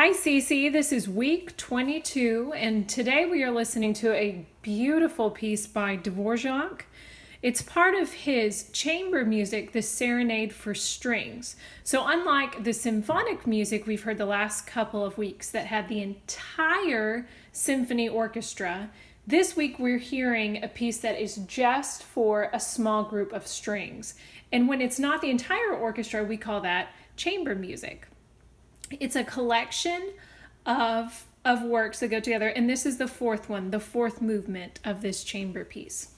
Hi, Cece. This is week 22, and today we are listening to a beautiful piece by Dvorak. It's part of his chamber music, the Serenade for Strings. So unlike the symphonic music we've heard the last couple of weeks that had the entire symphony orchestra, this week we're hearing a piece that is just for a small group of strings. And when it's not the entire orchestra, we call that chamber music. It's a collection of works that go together, and this is the fourth one, the fourth movement of this chamber piece.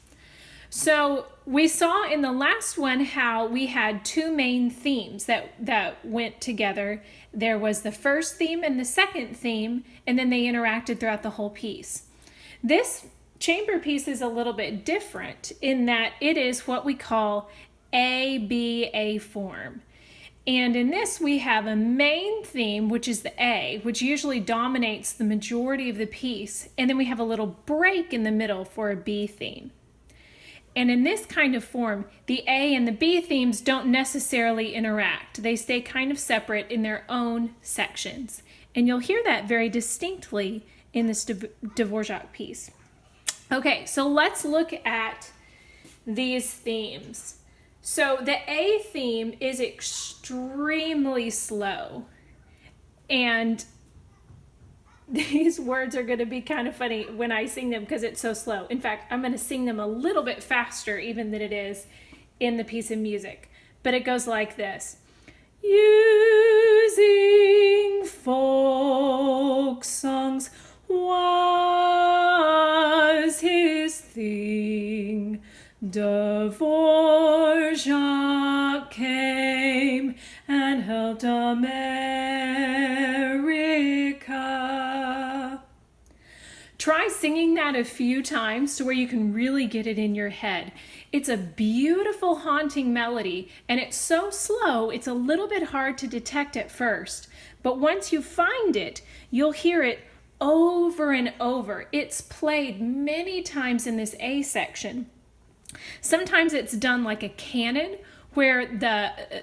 So we saw in the last one how we had two main themes that went together. There was the first theme and the second theme, and then they interacted throughout the whole piece. This chamber piece is a little bit different in that it is what we call A-B-A form. And in this, we have a main theme, which is the A, which usually dominates the majority of the piece. And then we have a little break in the middle for a B theme. And in this kind of form, the A and the B themes don't necessarily interact. They stay kind of separate in their own sections. And you'll hear that very distinctly in this Dvorak piece. Okay, so let's look at these themes. So the A theme is extremely slow, and these words are going to be kind of funny when I sing them because it's so slow. In fact, I'm going to sing them a little bit faster even than it is in the piece of music. But it goes like this. Using folk songs was his thing. Dvorak came and helped America. Try singing that a few times to where you can really get it in your head. It's a beautiful, haunting melody, and it's so slow, it's a little bit hard to detect at first. But once you find it, you'll hear it over and over. It's played many times in this A section. Sometimes it's done like a canon where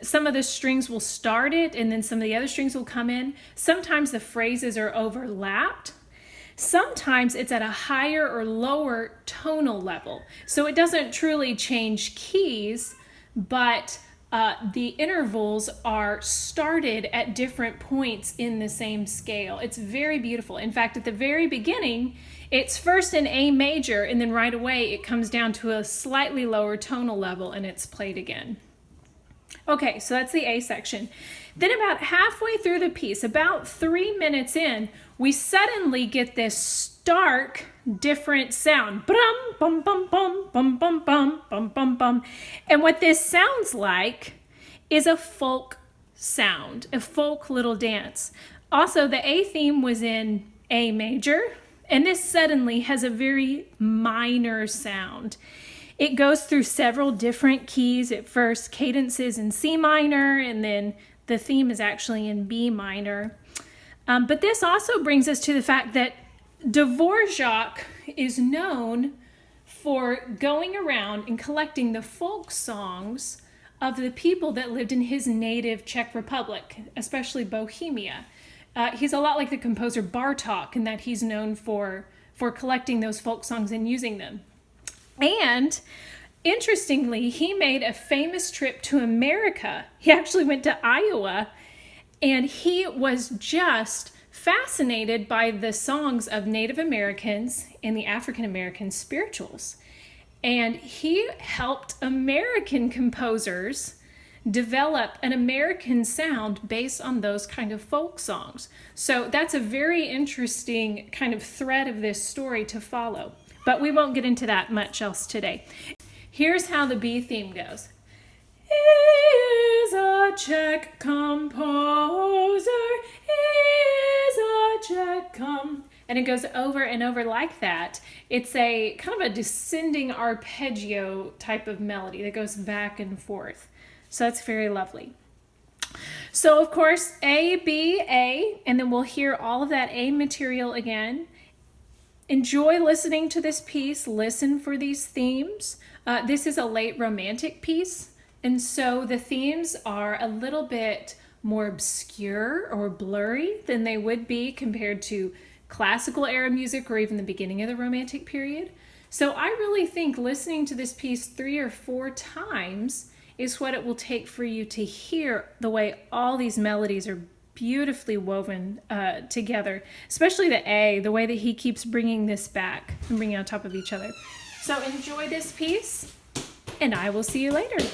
some of the strings will start it and then some of the other strings will come in. Sometimes the phrases are overlapped. Sometimes it's at a higher or lower tonal level. So it doesn't truly change keys, but the intervals are started at different points in the same scale. It's very beautiful. In fact, at the very beginning, it's first in A major, and then right away it comes down to a slightly lower tonal level and it's played again. Okay, so that's the A section. Then about halfway through the piece, about 3 minutes in, we suddenly get this stark different sound. Brum, bum, bum, bum, bum, bum, bum, bum, bum, bum. And what this sounds like is a folk sound, a folk little dance. Also, the A theme was in A major, and this suddenly has a very minor sound. It goes through several different keys. At first, cadences in C minor, and then the theme is actually in B minor. But this also brings us to the fact that Dvorak is known for going around and collecting the folk songs of the people that lived in his native Czech Republic, especially Bohemia. He's a lot like the composer Bartók in that he's known for collecting those folk songs and using them. And interestingly, he made a famous trip to America. He actually went to Iowa, and he was just fascinated by the songs of Native Americans and the African American spirituals. And he helped American composers develop an American sound based on those kind of folk songs. So that's a very interesting kind of thread of this story to follow. But we won't get into that much else today. Here's how the B theme goes. He is a Czech composer, he is a Czech and it goes over and over like that. It's a kind of a descending arpeggio type of melody that goes back and forth. So that's very lovely. So of course, A, B, A, and then we'll hear all of that A material again. Enjoy listening to this piece. Listen for these themes. This is a late romantic piece, and so the themes are a little bit more obscure or blurry than they would be compared to classical era music or even the beginning of the Romantic period. So I really think listening to this piece 3 or 4 times is what it will take for you to hear the way all these melodies are beautifully woven together, especially the A, the way that he keeps bringing this back and bringing it on top of each other. So enjoy this piece, and I will see you later.